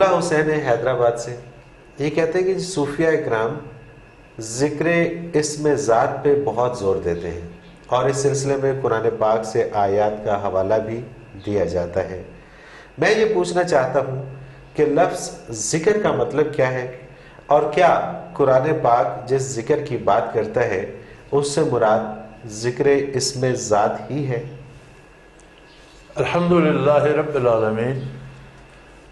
عبداللہ حسین ہے حیدرآباد سے، یہ کہتے ہیں کہ صوفیہ اکرام ذکر اسم ذات پہ بہت زور دیتے ہیں اور اس سلسلے میں قرآن پاک سے آیات کا حوالہ بھی دیا جاتا ہے۔ میں یہ پوچھنا چاہتا ہوں کہ لفظ ذکر کا مطلب کیا ہے، اور کیا قرآن پاک جس ذکر کی بات کرتا ہے اس سے مراد ذکر اسم ذات ہی ہے؟ الحمدللہ رب العالمین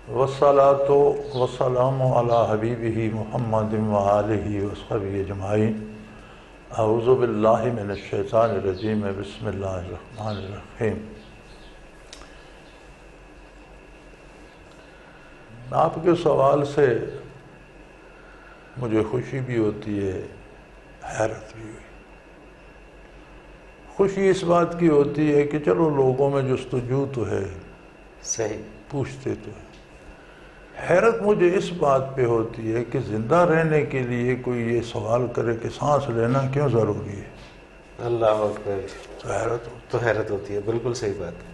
والصلاة والسلام علی حبیبہ محمد وآلہ وصحبہ اجمعین۔ اعوذ باللہ من الشیطان الرجیم، بسم اللہ الرحمن الرحیم۔ آپ کے سوال سے مجھے خوشی بھی ہوتی ہے، حیرت بھی ہوئی۔ خوشی اس بات کی ہوتی ہے کہ چلو لوگوں میں جستجو تو ہے، صحیح، پوچھتے تو ہیں۔ حیرت مجھے اس بات پہ ہوتی ہے کہ زندہ رہنے کے لیے کوئی یہ سوال کرے کہ سانس لینا کیوں ضروری ہے۔ اللہ اکبر، تو حیرت ہوتی ہے، بالکل صحیح بات ہے۔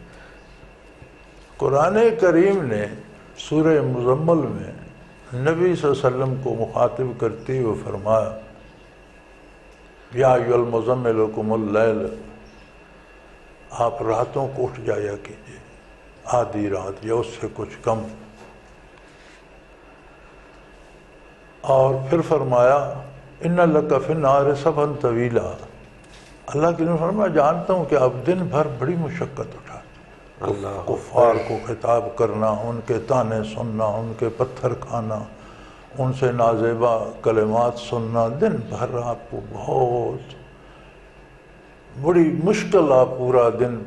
قرآن کریم نے سورہ مزمل میں نبی صلی اللہ علیہ وسلم کو مخاطب کرتے ہوئے فرمایا، یا ایھا المزمل قم اللیل، آپ راتوں کو اٹھ جایا کیجیے، آدھی رات یا اس سے کچھ کم۔ اور پھر فرمایا ان لک فی النہار سبحا طویلا، اللہ کے نے فرمایا جانتا ہوں کہ آپ دن بھر بڑی مشقت اٹھاتے ہیں، کفار کو خطاب کرنا، ان کے طعنے سننا، ان کے پتھر کھانا، ان سے نازیبا کلمات سننا، دن بھر آپ کو بہت بڑی مشکل، آپ پورا دن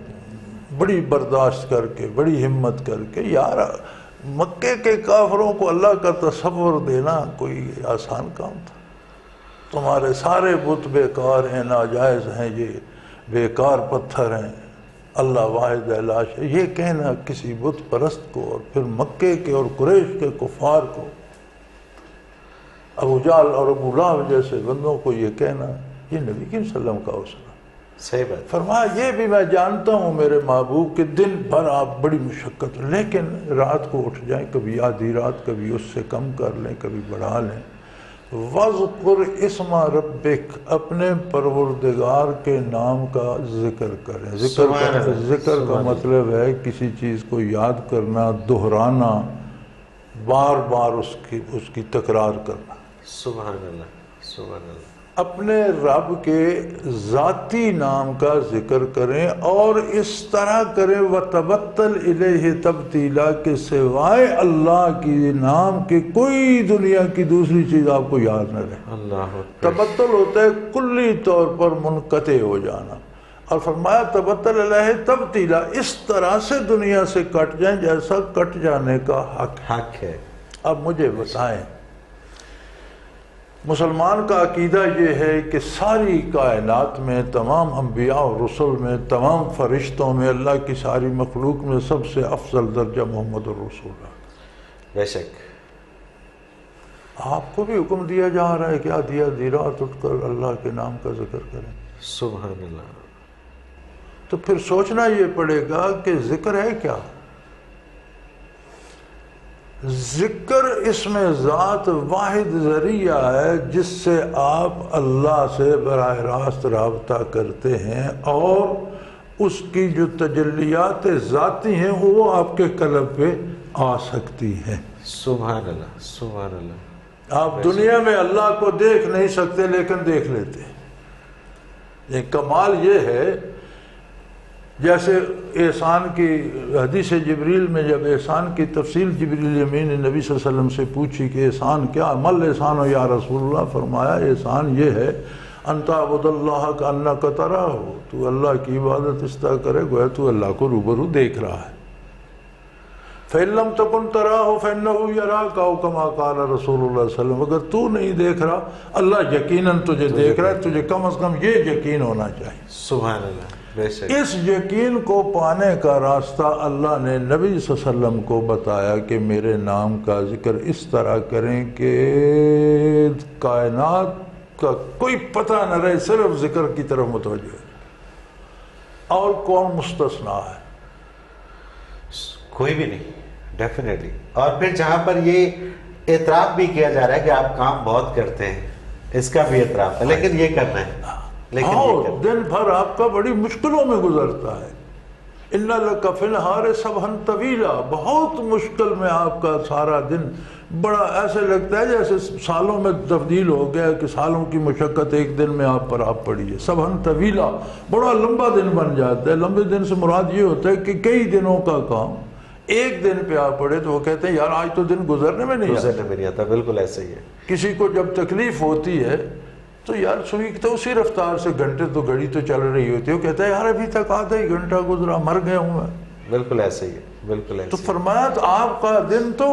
بڑی برداشت کر کے، بڑی ہمت کر کے۔ یار مکے کے کافروں کو اللہ کا تصور دینا کوئی آسان کام تھا؟ تمہارے سارے بت بیکار ہیں، ناجائز ہیں، یہ بیکار پتھر ہیں، اللہ واحد لا شریک۔ یہ کہنا کسی بت پرست کو، اور پھر مکے کے اور قریش کے کفار کو، ابو جہل اور ابو لہب جیسے بندوں کو یہ کہنا، یہ نبی کریم صلی اللہ علیہ وسلم کا حوصلہ۔ صحیح بات۔ فرمایا یہ بھی میں جانتا ہوں میرے محبوب کہ دن بھر آپ بڑی مشقت، لیکن رات کو اٹھ جائیں، کبھی آدھی رات، کبھی اس سے کم کر لیں، کبھی بڑھا لیں۔ وَاذْكُرْ اسْمَ رَبِّكَ، اپنے پروردگار کے نام کا ذکر کریں۔ ذکر کا مطلب ہے کسی چیز کو یاد کرنا، دہرانا، بار بار اس کی تکرار کرنا۔ سبحان اللہ، سبحان اللہ۔ اپنے رب کے ذاتی نام کا ذکر کریں اور اس طرح کریں وَتَبَتَّلْ إِلَيْهِ تَبْتِيلًا، کہ سوائے اللہ کی نام کے کوئی دنیا کی دوسری چیز آپ کو یاد نہ رہے۔ اللہ تبتل ہوتا ہے کلی طور پر منقطع ہو جانا، اور فرمایا تبتل إِلَيْهِ تَبْتِيلًا، اس طرح سے دنیا سے کٹ جائیں جیسا کٹ جانے کا حق ہے۔ اب مجھے بتائیں، مسلمان کا عقیدہ یہ ہے کہ ساری کائنات میں، تمام انبیاء اور رسل میں، تمام فرشتوں میں، اللہ کی ساری مخلوق میں سب سے افضل درجہ محمد الرسول اللہ۔ بے شک۔ آپ کو بھی حکم دیا جا رہا ہے کہ آدھی رات اٹھ کر اللہ کے نام کا ذکر کریں۔ سبحان اللہ۔ تو پھر سوچنا یہ پڑے گا کہ ذکر ہے کیا؟ ذکر اسم ذات واحد ذریعہ ہے جس سے آپ اللہ سے براہ راست رابطہ کرتے ہیں، اور اس کی جو تجلیات ذاتی ہیں وہ آپ کے قلب پہ آ سکتی ہیں۔ سبحان اللہ، سبحان اللہ۔ آپ دنیا میں اللہ کو دیکھ نہیں سکتے لیکن دیکھ لیتے ہیں۔ یہ کمال یہ ہے، جیسے احسان کی حدیث جبریل میں جب احسان کی تفصیل جبریل امین نے نبی صلی اللہ علیہ وسلم سے پوچھی کہ احسان کیا، مل احسان ہو یا رسول اللہ، فرمایا احسان یہ ہے ان تعبد اللہ کأنک تراہ، تو اللہ کی عبادت اس طرح کرے گویا تو اللہ کو روبرو دیکھ رہا ہے۔ فَإِن لَمْ تَكُنْ تَرَاهُ فَإِنَّهُ يَرَاكَ، أو كما قال رسول اللہ صلی اللہ علیہ وسلم، اگر تو نہیں دیکھ رہا اللہ یقیناً تجھے دیکھ رہا ہے، تجھے کم از کم یہ یقین ہونا چاہیے۔ سبحان اللہ، بے شک۔ اس یقین کو پانے کا راستہ اللہ نے نبی صلی اللہ علیہ وسلم کو بتایا کہ میرے نام کا ذکر اس طرح کریں کہ کائنات کا کوئی پتہ نہ رہے، صرف ذکر کی طرف متوجہ ہے۔ اور کون مستثنا ہے؟ کوئی بھی نہیں، ڈیفینیٹلی. اور پھر جہاں پر یہ اعتراف بھی کیا جا رہا ہے کہ آپ کام بہت کرتے ہیں, اس کا بھی اعتراف ہے, لیکن یہ کرنا ہے, لیکن یہ کرنا دن بھر آپ کا بڑی مشکلوں میں گزرتا ہے. ان لک فی النہار سبحا طویلا, بہت مشکل میں آپ کا سارا دن, بڑا ایسے لگتا ہے جیسے سالوں میں تبدیل ہو گیا کہ سالوں کی مشقت ایک دن میں آپ پر آپ پڑی ہے. سبحا طویلا, بڑا لمبا دن بن جاتا ہے. لمبے دن سے مراد یہ ہوتا ہے کہ کئی دنوں کا کام ایک دن پہ آپ پڑے, تو وہ کہتے ہیں یار آج تو دن گزرنے میں نہیں آتا. بالکل ایسے ہی ہے. کسی کو جب تکلیف ہوتی ہے تو یار سوئی تو اسی رفتار سے گھنٹے تو گھڑی تو چل رہی ہوتی ہے, وہ کہتا ہے یار ابھی تک آدھا ہی گھنٹہ گزرا, مر گیا ہوں میں. بالکل ایسے ہی ہے, بالکل ایسے. تو فرمایا آپ کا دن تو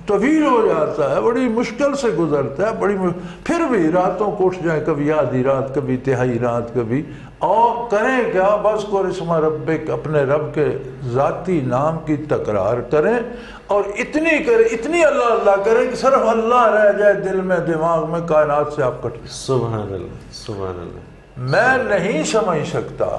طویل ہو جاتا ہے, بڑی مشکل سے گزرتا ہے, پھر بھی راتوں کو اٹھ جائیں, کبھی آدھی رات, کبھی تہائی رات, کبھی, اور کریں کیا, بس کو اسم ربک, اپنے رب کے ذاتی نام کی تکرار کریں, اور اتنی کریں, اتنی اللہ اللہ کریں کہ صرف اللہ رہ جائے دل میں, دماغ میں, کائنات سے آپ کٹ جائیں. سبحان اللہ, سبحان اللہ. میں نہیں سمجھ سکتا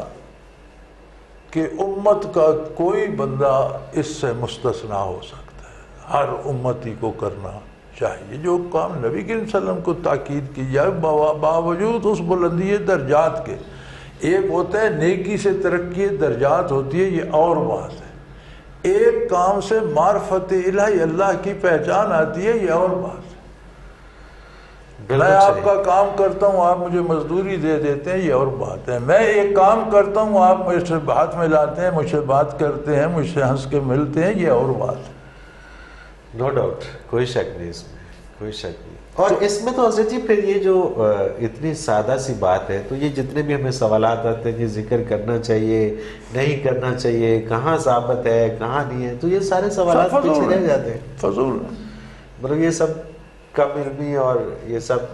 کہ امت کا کوئی بندہ اس سے مستثنا ہو سکتا ہے. ہر امتی کو کرنا چاہیے جو کام نبی کریم صلی اللہ علیہ وسلم کو تاکید کی جائے, باوجود اس بلندی درجات کے. ایک ہوتا ہے نیکی سے ترقی درجات ہوتی ہے, یہ اور بات ہے. ایک کام سے معرفت الہی, اللہ کی پہچان آتی ہے, یہ اور بات ہے. میں آپ کا کام کرتا ہوں, آپ مجھے مزدوری دے دیتے ہیں, یہ اور بات ہے. میں ایک کام کرتا ہوں, آپ مجھ سے ہاتھ ملاتے ہیں, مجھ سے بات کرتے ہیں, مجھ سے ہنس کے ملتے ہیں, یہ اور بات ہے. نو ڈاؤٹ, کوئی شک نہیں اس میں, کوئی شک نہیں. اور اس میں تو حضرت جی پھر یہ جو اتنی سادہ سی بات ہے, تو یہ جتنے بھی ہمیں سوالات آتے ہیں کہ ذکر کرنا چاہیے, نہیں کرنا چاہیے, کہاں ثابت ہے, کہاں نہیں ہے, تو یہ سارے سوالات پیچھے رہ جاتے ہیں. فضول, مطلب یہ سب کم علمی, اور یہ سب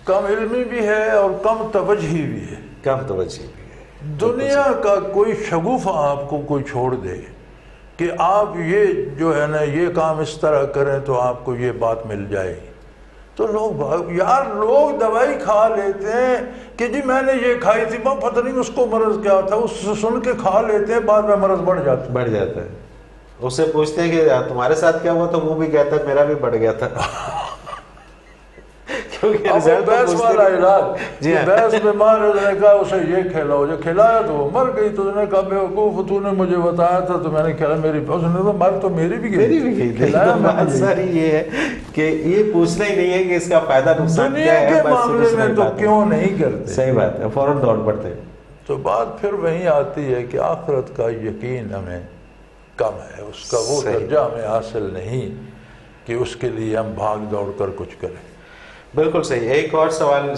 کم علمی بھی ہے اور کم توجہی بھی ہے. کم توجہ بھی ہے. دنیا کا کوئی شگوفہ آپ کو کوئی چھوڑ دے کہ آپ یہ جو ہے نا یہ کام اس طرح کریں تو آپ کو یہ بات مل جائے گی, تو لوگ دوائی کھا لیتے ہیں کہ جی میں نے یہ کھائی تھی, پتہ نہیں اس کو مرض کیا تھا, اس سے سن کے کھا لیتے ہیں, بعد میں مرض بڑھ جاتا ہے. اس سے پوچھتے ہیں کہ تمہارے ساتھ کیا ہوا, تو وہ بھی کہتا ہے میرا بھی بڑھ گیا تھا. بحث والا علاج, جی بحث بیمار ہے, نے کہا اسے یہ کھلاؤ, جو کھلایا تو وہ مر گئی, تو نے کہا بیوقوف تو نے مجھے بتایا تھا تو میں نے کھلایا, میری اس نے تو مر تو میری بھی گئی. بات ساری یہ ہے کہ یہ پوچھنا ہی نہیں ہے کہ اس کا فائدہ نقصان دنیا کے معاملے میں تو کیوں نہیں کرتے. صحیح بات ہے, فوراً دوڑ پڑتے. تو بات پھر وہیں آتی ہے کہ آخرت کا یقین ہمیں کم ہے, اس کا وہ درجہ ہمیں حاصل نہیں کہ اس کے لیے ہم بھاگ دوڑ کر کچھ کریں. بالکل صحیح. ایک اور سوال